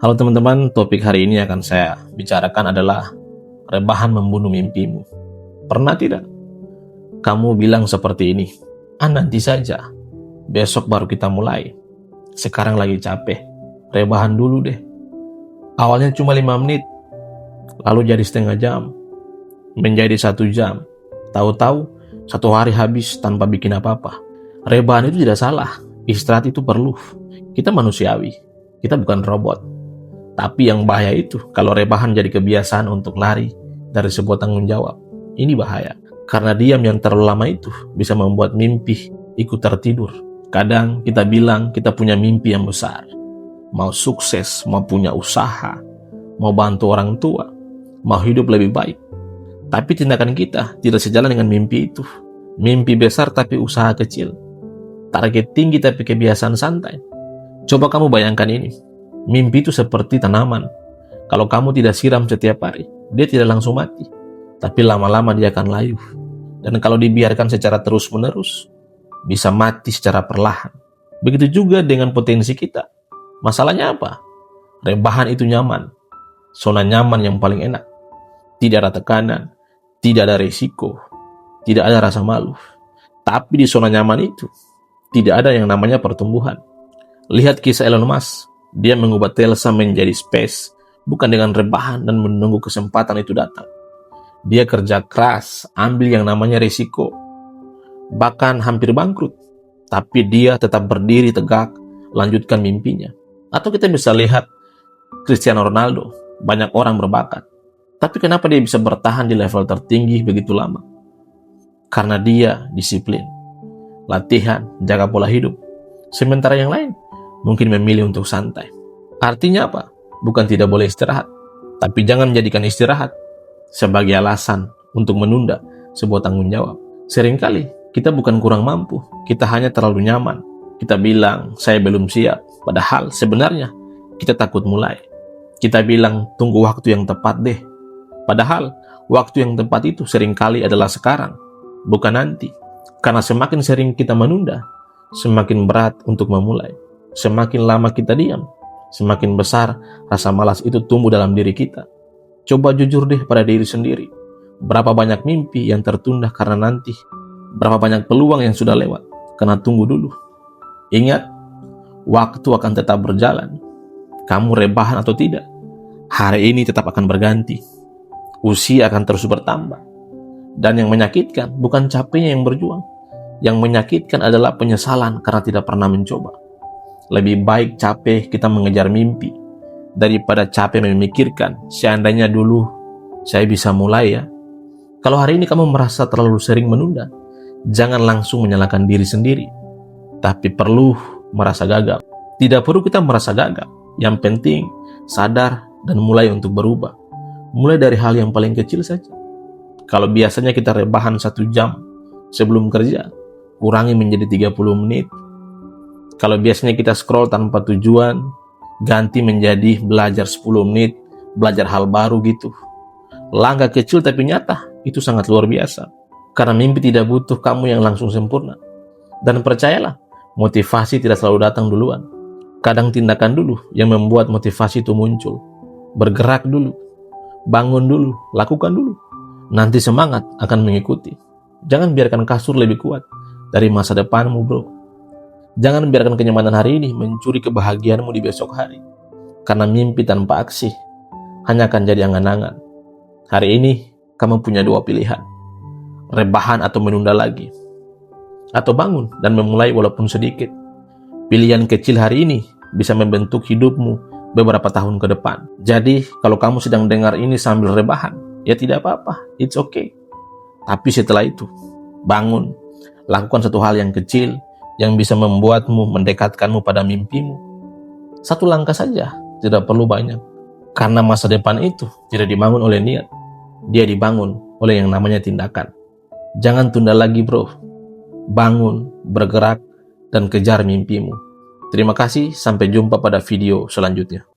Halo teman-teman, topik hari ini akan saya bicarakan adalah rebahan membunuh mimpimu. Pernah tidak kamu bilang seperti ini? Nanti saja, besok baru kita mulai. Sekarang lagi capek, rebahan dulu deh. Awalnya cuma 5 menit, lalu jadi setengah jam, menjadi 1 jam. Tahu-tahu 1 hari habis tanpa bikin apa-apa. Rebahan itu tidak salah, istirahat itu perlu. Kita manusiawi, kita bukan robot. Tapi yang bahaya itu kalau rebahan jadi kebiasaan untuk lari dari sebuah tanggung jawab. Ini bahaya. Karena diam yang terlalu lama itu bisa membuat mimpi ikut tertidur. Kadang kita bilang kita punya mimpi yang besar. Mau sukses, mau punya usaha, mau bantu orang tua, mau hidup lebih baik. Tapi tindakan kita tidak sejalan dengan mimpi itu. Mimpi besar tapi usaha kecil. Target tinggi tapi kebiasaan santai. Coba kamu bayangkan ini. Mimpi itu seperti tanaman. Kalau kamu tidak siram setiap hari, dia tidak langsung mati. Tapi lama-lama dia akan layu. Dan kalau dibiarkan secara terus-menerus, bisa mati secara perlahan. Begitu juga dengan potensi kita. Masalahnya apa? Rebahan itu nyaman. Zona nyaman yang paling enak. Tidak ada tekanan, tidak ada risiko, tidak ada rasa malu. Tapi di zona nyaman itu, tidak ada yang namanya pertumbuhan. Lihat kisah Elon Musk. Dia mengubah Tesla menjadi space, bukan dengan rebahan dan menunggu kesempatan itu datang. Dia kerja keras, ambil yang namanya risiko, bahkan hampir bangkrut. Tapi dia tetap berdiri tegak, lanjutkan mimpinya. Atau kita bisa lihat Cristiano Ronaldo, banyak orang berbakat. Tapi kenapa dia bisa bertahan di level tertinggi begitu lama? Karena dia disiplin, latihan, jaga pola hidup. Sementara yang lain mungkin memilih untuk santai. Artinya apa? Bukan tidak boleh istirahat, tapi jangan menjadikan istirahat sebagai alasan untuk menunda sebuah tanggung jawab. Seringkali kita bukan kurang mampu, kita hanya terlalu nyaman. Kita bilang, saya belum siap, padahal sebenarnya kita takut mulai. Kita bilang, tunggu waktu yang tepat deh. Padahal waktu yang tepat itu seringkali adalah sekarang, bukan nanti. Karena semakin sering kita menunda, semakin berat untuk memulai. Semakin lama kita diam, semakin besar rasa malas itu tumbuh dalam diri kita. Coba jujur deh pada diri sendiri. Berapa banyak mimpi yang tertunda karena nanti? Berapa banyak peluang yang sudah lewat karena tunggu dulu? Ingat, waktu akan tetap berjalan. Kamu rebahan atau tidak, hari ini tetap akan berganti. Usia akan terus bertambah. Dan yang menyakitkan bukan capeknya yang berjuang. Yang menyakitkan adalah penyesalan karena tidak pernah mencoba. Lebih baik capek kita mengejar mimpi daripada capek memikirkan seandainya dulu saya bisa mulai ya. Kalau hari ini kamu merasa terlalu sering menunda, jangan langsung menyalahkan diri sendiri, tapi perlu merasa gagal. Tidak perlu kita merasa gagal. Yang penting sadar dan mulai untuk berubah. Mulai dari hal yang paling kecil saja. Kalau biasanya kita rebahan 1 jam sebelum kerja, kurangi menjadi 30 menit. Kalau biasanya kita scroll tanpa tujuan, ganti menjadi belajar 10 menit, belajar hal baru gitu. Langkah kecil tapi nyata, itu sangat luar biasa. Karena mimpi tidak butuh kamu yang langsung sempurna. Dan percayalah, motivasi tidak selalu datang duluan. Kadang tindakan dulu yang membuat motivasi itu muncul. Bergerak dulu, bangun dulu, lakukan dulu. Nanti semangat akan mengikuti. Jangan biarkan kasur lebih kuat dari masa depanmu, bro. Jangan biarkan kenyamanan hari ini mencuri kebahagiaanmu di besok hari. Karena mimpi tanpa aksi hanya akan jadi angan-angan. Hari ini kamu punya 2 pilihan. Rebahan atau menunda lagi. Atau bangun dan memulai walaupun sedikit. Pilihan kecil hari ini bisa membentuk hidupmu beberapa tahun ke depan. Jadi kalau kamu sedang dengar ini sambil rebahan, ya tidak apa-apa, it's okay. Tapi setelah itu, bangun, lakukan satu hal yang kecil yang bisa membuatmu, mendekatkanmu pada mimpimu. 1 langkah saja, tidak perlu banyak. Karena masa depan itu tidak dibangun oleh niat, dia dibangun oleh yang namanya tindakan. Jangan tunda lagi, bro. Bangun, bergerak, dan kejar mimpimu. Terima kasih, sampai jumpa pada video selanjutnya.